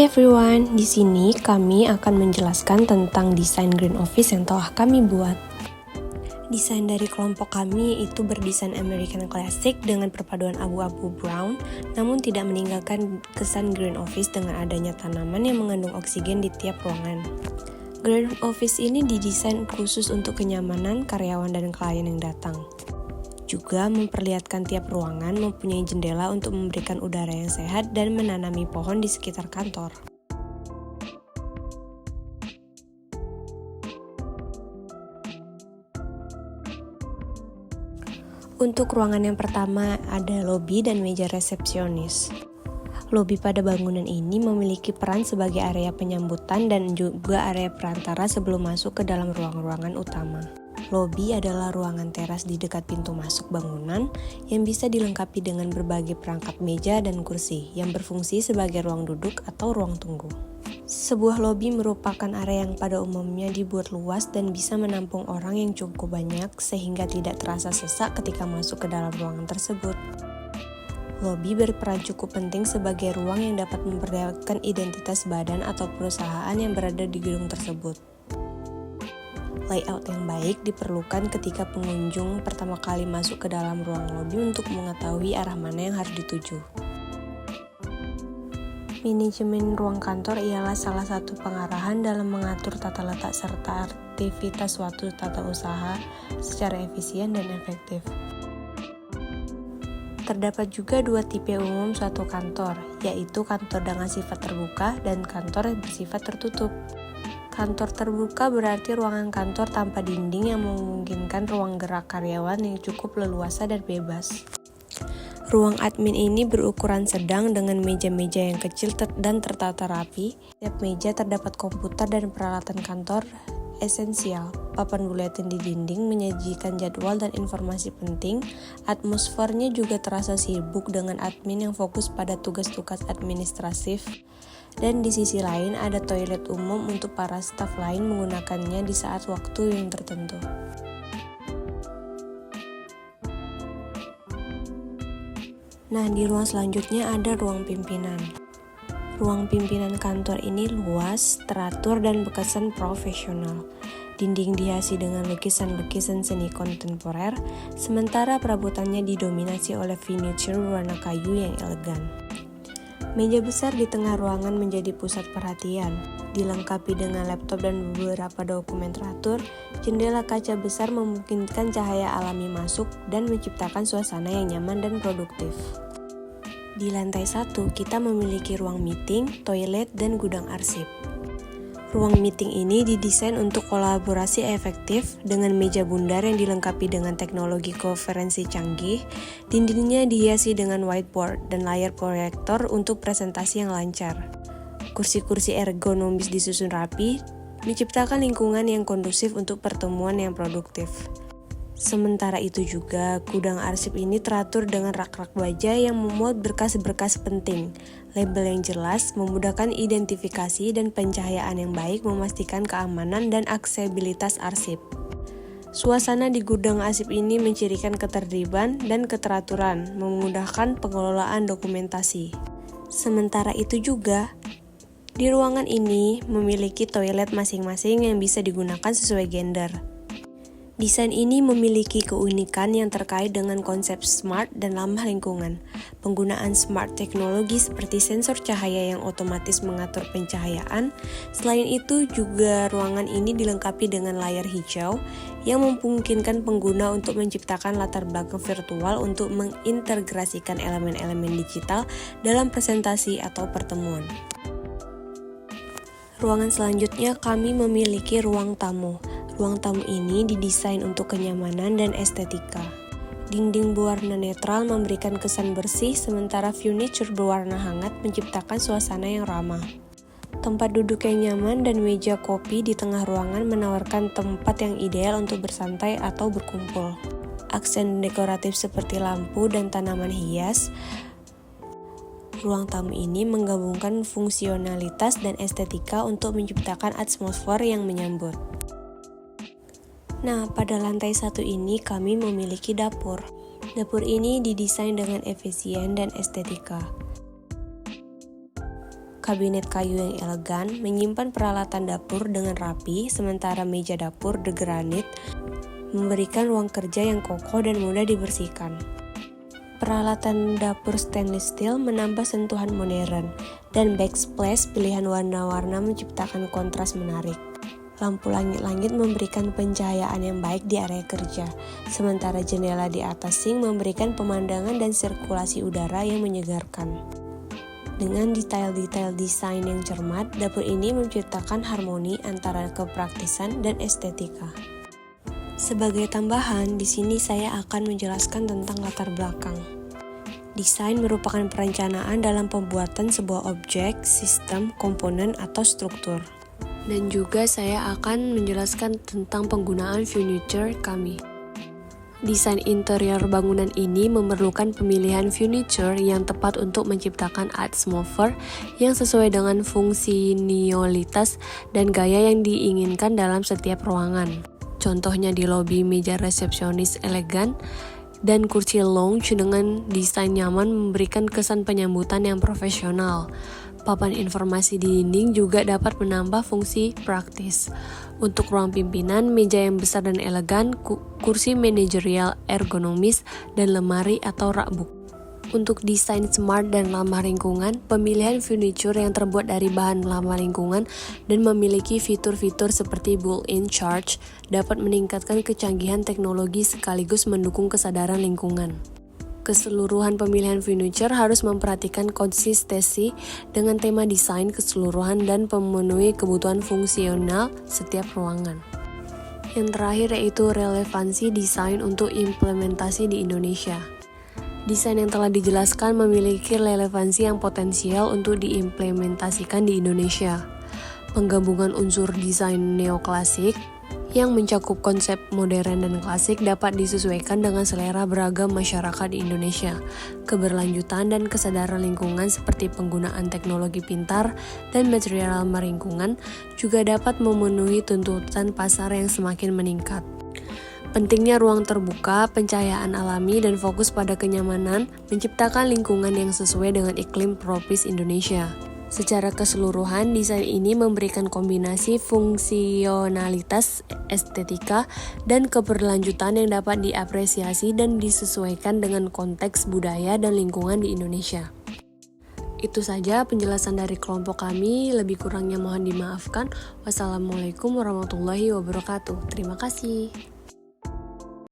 Hai everyone, di sini kami akan menjelaskan tentang desain Green Office yang telah kami buat. Desain dari kelompok kami itu berdesain American Classic dengan perpaduan abu-abu brown, namun tidak meninggalkan kesan Green Office dengan adanya tanaman yang mengandung oksigen di tiap ruangan. Green Office ini didesain khusus untuk kenyamanan karyawan dan klien yang datang. Juga memperlihatkan tiap ruangan mempunyai jendela untuk memberikan udara yang sehat dan menanami pohon di sekitar kantor. Untuk ruangan yang pertama ada lobi dan meja resepsionis. Lobi pada bangunan ini memiliki peran sebagai area penyambutan dan juga area perantara sebelum masuk ke dalam ruang-ruangan utama. Lobi adalah ruangan teras di dekat pintu masuk bangunan yang bisa dilengkapi dengan berbagai perangkat meja dan kursi yang berfungsi sebagai ruang duduk atau ruang tunggu. Sebuah lobi merupakan area yang pada umumnya dibuat luas dan bisa menampung orang yang cukup banyak sehingga tidak terasa sesak ketika masuk ke dalam ruangan tersebut. Lobi berperan cukup penting sebagai ruang yang dapat memperlihatkan identitas badan atau perusahaan yang berada di gedung tersebut. Layout yang baik diperlukan ketika pengunjung pertama kali masuk ke dalam ruang lobi untuk mengetahui arah mana yang harus dituju. Manajemen ruang kantor ialah salah satu pengarahan dalam mengatur tata letak serta aktivitas suatu tata usaha secara efisien dan efektif. Terdapat juga dua tipe umum suatu kantor, yaitu kantor dengan sifat terbuka dan kantor yang bersifat tertutup. Kantor terbuka berarti ruangan kantor tanpa dinding yang memungkinkan ruang gerak karyawan yang cukup leluasa dan bebas. Ruang admin ini berukuran sedang dengan meja-meja yang kecil dan tertata rapi. Setiap meja terdapat komputer dan peralatan kantor esensial. Papan buletin di dinding menyajikan jadwal dan informasi penting. Atmosfernya juga terasa sibuk dengan admin yang fokus pada tugas-tugas administratif. Dan di sisi lain ada toilet umum untuk para staf lain menggunakannya di saat waktu yang tertentu. Nah, di ruang selanjutnya ada ruang pimpinan. Ruang pimpinan kantor ini luas, teratur, dan berkesan profesional. Dinding dihiasi dengan lukisan-lukisan seni kontemporer, sementara perabotannya didominasi oleh furniture berwarna kayu yang elegan. Meja besar di tengah ruangan menjadi pusat perhatian, dilengkapi dengan laptop dan beberapa dokumen teratur. Jendela kaca besar memungkinkan cahaya alami masuk dan menciptakan suasana yang nyaman dan produktif. Di lantai 1, kita memiliki ruang meeting, toilet, dan gudang arsip. Ruang meeting ini didesain untuk kolaborasi efektif dengan meja bundar yang dilengkapi dengan teknologi konferensi canggih. Dindingnya dihiasi dengan whiteboard dan layar proyektor untuk presentasi yang lancar. Kursi-kursi ergonomis disusun rapi, menciptakan lingkungan yang kondusif untuk pertemuan yang produktif. Sementara itu juga, gudang arsip ini teratur dengan rak-rak baja yang memuat berkas-berkas penting. Label yang jelas, memudahkan identifikasi dan pencahayaan yang baik memastikan keamanan dan aksesibilitas arsip. Suasana di gudang arsip ini mencirikan ketertiban dan keteraturan, memudahkan pengelolaan dokumentasi. Sementara itu juga, di ruangan ini memiliki toilet masing-masing yang bisa digunakan sesuai gender. Desain ini memiliki keunikan yang terkait dengan konsep smart dan ramah lingkungan. Penggunaan smart teknologi seperti sensor cahaya yang otomatis mengatur pencahayaan. Selain itu juga ruangan ini dilengkapi dengan layar hijau yang memungkinkan pengguna untuk menciptakan latar belakang virtual untuk mengintegrasikan elemen-elemen digital dalam presentasi atau pertemuan. Ruangan selanjutnya kami memiliki ruang tamu. Ruang tamu ini didesain untuk kenyamanan dan estetika. Dinding berwarna netral memberikan kesan bersih, sementara furniture berwarna hangat menciptakan suasana yang ramah. Tempat duduk yang nyaman dan meja kopi di tengah ruangan menawarkan tempat yang ideal untuk bersantai atau berkumpul. Aksen dekoratif seperti lampu dan tanaman hias. Ruang tamu ini menggabungkan fungsionalitas dan estetika untuk menciptakan atmosfer yang menyambut. Nah, pada lantai 1 ini kami memiliki dapur. Dapur ini didesain dengan efisien dan estetika. kabinet kayu yang elegan, menyimpan peralatan dapur dengan rapi, sementara meja dapur granit memberikan ruang kerja yang kokoh dan mudah dibersihkan. Peralatan dapur stainless steel menambah sentuhan modern, dan backsplash pilihan warna-warna menciptakan kontras menarik. Lampu langit-langit memberikan pencahayaan yang baik di area kerja, sementara jendela di atas sink memberikan pemandangan dan sirkulasi udara yang menyegarkan. Dengan detail-detail desain yang cermat, dapur ini menciptakan harmoni antara kepraktisan dan estetika. Sebagai tambahan, di sini saya akan menjelaskan tentang latar belakang. Desain merupakan perencanaan dalam pembuatan sebuah objek, sistem, komponen, atau struktur. Dan juga saya akan menjelaskan tentang penggunaan furniture kami. Desain interior bangunan ini memerlukan pemilihan furniture yang tepat untuk menciptakan atmosfer yang sesuai dengan fungsionalitas dan gaya yang diinginkan dalam setiap ruangan. Contohnya di lobi, meja resepsionis elegan dan kursi lounge dengan desain nyaman memberikan kesan penyambutan yang profesional. Papan informasi di dinding juga dapat menambah fungsi praktis. Untuk ruang pimpinan, meja yang besar dan elegan, kursi manajerial ergonomis, dan lemari atau rak buku. Untuk desain smart dan ramah lingkungan, pemilihan furniture yang terbuat dari bahan ramah lingkungan dan memiliki fitur-fitur seperti built-in charge dapat meningkatkan kecanggihan teknologi sekaligus mendukung kesadaran lingkungan. Keseluruhan pemilihan furniture harus memperhatikan konsistensi dengan tema desain keseluruhan dan memenuhi kebutuhan fungsional setiap ruangan. Yang terakhir yaitu relevansi desain untuk implementasi di Indonesia. Desain yang telah dijelaskan memiliki relevansi yang potensial untuk diimplementasikan di Indonesia. Penggabungan unsur desain neoklasik yang mencakup konsep modern dan klasik dapat disesuaikan dengan selera beragam masyarakat di Indonesia. Keberlanjutan dan kesadaran lingkungan seperti penggunaan teknologi pintar dan material ramah lingkungan juga dapat memenuhi tuntutan pasar yang semakin meningkat. Pentingnya ruang terbuka, pencahayaan alami, dan fokus pada kenyamanan menciptakan lingkungan yang sesuai dengan iklim tropis Indonesia. Secara keseluruhan, desain ini memberikan kombinasi fungsionalitas, estetika, dan keberlanjutan yang dapat diapresiasi dan disesuaikan dengan konteks budaya dan lingkungan di Indonesia. Itu saja penjelasan dari kelompok kami, lebih kurangnya mohon dimaafkan. Wassalamualaikum warahmatullahi wabarakatuh. Terima kasih.